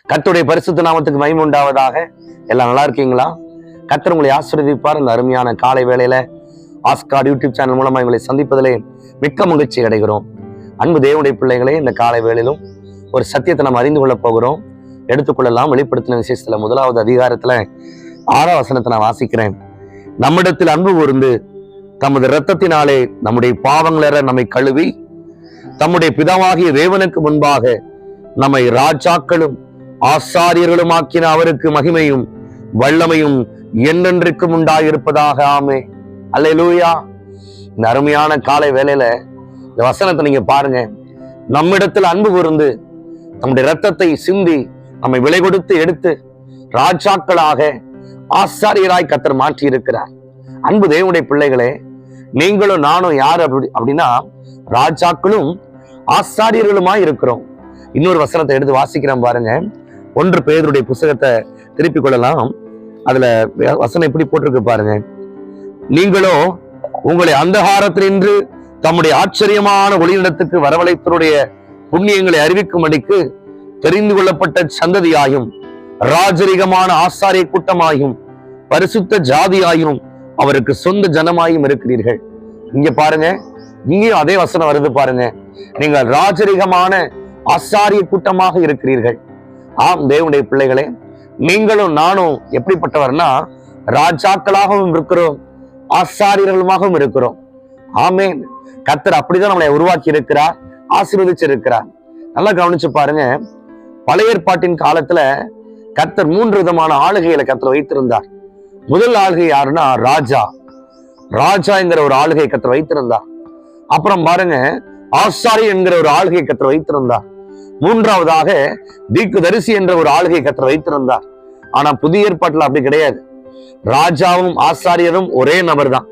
கர்த்தருடைய பரிசுத்த நாமத்துக்கு மகிமை உண்டாவதாக. எல்லாம் நல்லா இருக்கீங்களா? கர்த்தர் உங்களை ஆசீர்வதிப்பார். இந்த அருமையான காலை வேளையில ஆஸ்கார் யூடியூப் சேனல் மூலமா உங்களை சந்திப்பதிலே மிக்க மகிழ்ச்சி அடைகிறோம். அன்பு தேவனுடைய பிள்ளைகளே, இந்த காலை வேளையிலும் ஒரு சத்தியத்தை நம்ம அறிந்து கொள்ள போகிறோம். எடுத்துக்கொள்ளலாம். வெளிப்படுத்தின விசேஷத்துல 1வது அதிகாரத்துல 6ஆம் வசனத்தை நான் வாசிக்கிறேன். நம்மிடத்தில் அன்பு கூர்ந்து தமது இரத்தத்தினாலே நம்முடைய பாவங்களற நம்மை கழுவி தம்முடைய பிதாவாகிய தேவனுக்கு முன்பாக நம்மை ராஜாக்களும் ஆசாரியர்களும் ஆக்கின அவருக்கு மகிமையும் வல்லமையும் என்றென்றைக்கும் உண்டாயிருப்பதாக. ஆமே. அல்லேலூயா. இந்த அருமையான காலை வேளையில இந்த வசனத்தை நீங்க பாருங்க. நம்மிடத்தில் அன்பு கூர்ந்து நம்முடைய இரத்தத்தை சிந்தி நம்மை விலை கொடுத்து எடுத்து ராஜாக்களாக ஆசாரியராய் கர்த்தர் மாற்றி இருக்கிறார். அன்பு தேவனுடைய பிள்ளைகளே, நீங்களும் நானும் யாரு அப்படின்னா ராஜாக்களும் ஆசாரியர்களுமாய் இருக்கிறோம். இன்னொரு வசனத்தை எடுத்து வாசிக்கிறோம் பாருங்க. 1 பேதுருடைய புத்தகத்தை திருப்பிக் கொள்ளலாம். அதுல வசனம் எப்படி போட்டிருக்கு பாருங்க. நீங்களோ உங்களை அந்தகாரத்தினின்று தம்முடைய ஆச்சரியமான ஒளியிடத்துக்கு வரவழைத்தருடைய புண்ணியங்களை அறிவிக்கும்படிக்கு தெரிந்து கொள்ளப்பட்ட சந்ததியாயும் ராஜரிகமான ஆசாரிய கூட்டமாயும் பரிசுத்த ஜாதியாயும் அவருக்கு சொந்த ஜனமாயும் இருக்கிறீர்கள். இங்க பாருங்க, இங்கேயும் அதே வசனம் வருது பாருங்க. நீங்கள் ராஜரிகமான ஆசாரிய கூட்டமாக இருக்கிறீர்கள். ஆம் தேவனுடைய பிள்ளைகளே, நீங்களும் நானும் எப்படிப்பட்டவர்னா ராஜாக்களாகவும் இருக்கிறோம், ஆசாரியர்களுமாகவும் இருக்கிறோம். ஆமேன். கர்த்தர் அப்படிதான் நம்மளை உருவாக்கி இருக்கிறார், ஆசீர்வதிச்சிருக்கிறார். நல்லா கவனிச்சு பாருங்க. பழைய ஏற்பாட்டின் காலத்துல கர்த்தர் 3 விதமான ஆளுகைகளை கர்த்தர் வைத்திருந்தார். முதல் ஆளுகை யாருன்னா ராஜா என்கிற ஒரு ஆளுகை கர்த்தர் வைத்திருந்தார். அப்புறம் பாருங்க, ஆசாரி என்கிற ஒரு ஆளுகை கர்த்தர் வைத்திருந்தார். 3ஆவதாக தீர்க்கதரிசி என்ற ஒரு ஆளுகை கர்த்தர் வைத்திருந்தார். ஆனா புதிய ஏற்பாட்டுல அப்படி கிடையாது. ராஜாவும் ஆசாரியரும் ஒரே நபர் தான்.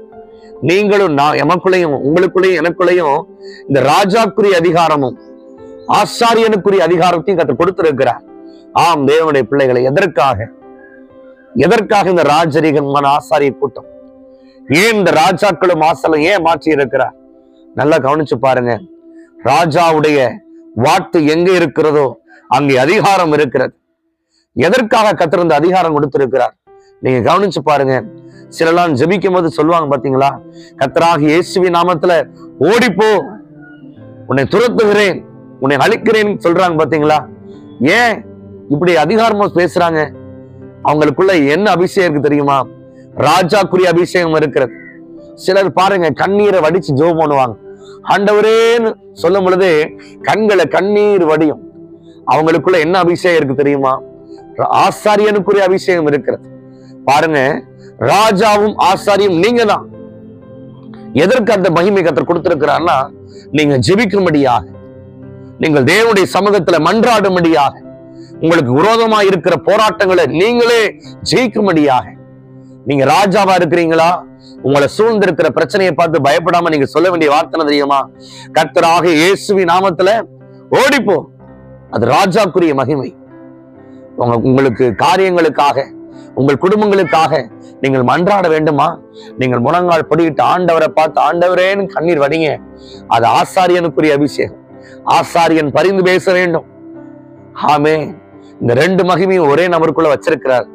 நீங்களும் எமக்குள்ளையும் உங்களுக்குள்ளேயும் எனக்குள்ளேயும் இந்த ராஜாக்குரிய அதிகாரமும் ஆசாரியனுக்குரிய அதிகாரத்தையும் கர்த்தர் கொடுத்திருக்கிறார். ஆம் தேவனுடைய பிள்ளைகளை, எதற்காக இந்த ராஜரிகமான ஆசாரிய கூட்டம்? ஏன் இந்த ராஜாக்களும் ஆசாரியும் ஏன் மாற்றி இருக்கிறார்? நல்லா கவனிச்சு பாருங்க. ராஜாவுடைய வாட்டு எங்க இருக்கிறதோ அங்கே அதிகாரம் இருக்கிறது. எதற்காக கர்த்தர் இந்த அதிகாரம் கொடுத்திருக்கிறார்? நீங்க கவனிச்சு பாருங்க. சிலலாம் ஜெபிக்கும் போது சொல்லுவாங்க பாத்தீங்களா, கர்த்தராகிய இயேசுவின் நாமத்துல ஓடிப்போ, உன்னை துரத்துகிறேன், உன்னை அழிக்கிறேன் சொல்றாங்க பாத்தீங்களா? ஏன் இப்படி அதிகாரமா பேசுறாங்க? அவங்களுக்குள்ள என்ன அபிஷேகம் இருக்கு தெரியுமா? ராஜாக்குரிய அபிஷேகம் இருக்கிறது. சிலர் பாருங்க, கண்ணீரை வடிச்சு ஜெபம் பண்ணுவாங்க. ஆண்டவரேன்னு சொல்லும் பொழுது கண்களை கண்ணீர் வடியும். அவங்களுக்குள்ள என்ன அபிஷேகம் இருக்கு தெரியுமா? ஆசாரியனுக்குரிய அபிஷேகம் இருக்கிறது. பாருங்க, ராஜாவும் ஆசாரியும் நீங்க தான். எதற்கு அந்த மகிமை கர்த்தர் கொடுத்திருக்கிறார்னா, நீங்க ஜெபிக்கும்படியாக, நீங்கள் தேவனுடைய சமூகத்துல மன்றாடும்படியாக, உங்களுக்கு விரோதமா இருக்கிற போராட்டங்களை நீங்களே ஜெயிக்கும்படியாக. நீங்க ராஜாவா இருக்கிறீங்களா? உங்களை சூழ்ந்திருக்கிற பிரச்சனையை பார்த்து பயப்படாம நீங்க சொல்ல வேண்டிய வார்த்தை தெரியுமா? கர்த்தராக இயேசுவின் நாமத்துல ஓடிப்போ. அது ராஜாக்குரிய மகிமை. உங்களுக்கு காரியங்களுக்காக, உங்கள் குடும்பங்களுக்காக நீங்கள் மன்றாட வேண்டுமா? நீங்கள் முழங்கால் படிக்கிட்டு ஆண்டவரை பார்த்து ஆண்டவரேன்னு கண்ணீர் வடிங்க. அது ஆசாரியனுக்குரிய அபிஷேகம். ஆசாரியன் பரிந்து பேச வேண்டும். ஆமே. இந்த 2 மகிமையும் ஒரே நபருக்குள்ள வச்சிருக்கிறார்.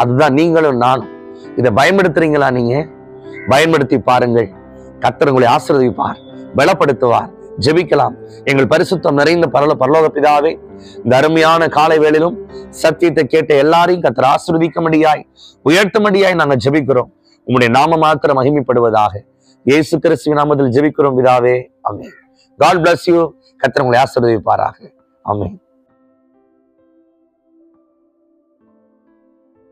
அதுதான் நீங்களும் நானும். இதை பயன்படுத்துறீங்களா? நீங்க பயன்படுத்தி பாருங்கள். கர்த்தர் உங்களை ஆசீர்வதிப்பார், பலப்படுத்துவார். ஜெபிக்கலாம். எங்கள் பரிசுத்தம் நிறைந்த பரலோக பிதாவே, இந்த அருமையான காலை வேளையிலும் சத்தியத்தை கேட்ட எல்லாரையும் கர்த்தர் ஆசீர்வதிக்கும்படியாய் உயர்த்தும்படியாய் நாங்கள் ஜெபிக்கிறோம். உங்களுடைய நாம மாத்திரம் மகிமைப்படுவதாக. இயேசு கிறிஸ்துவின் நாமத்தில் ஜெபிக்கிறோம் பிதாவே. ஆமென். God bless you. கர்த்தர் உங்களை ஆசீர்வதிப்பாராக. ஆமென்.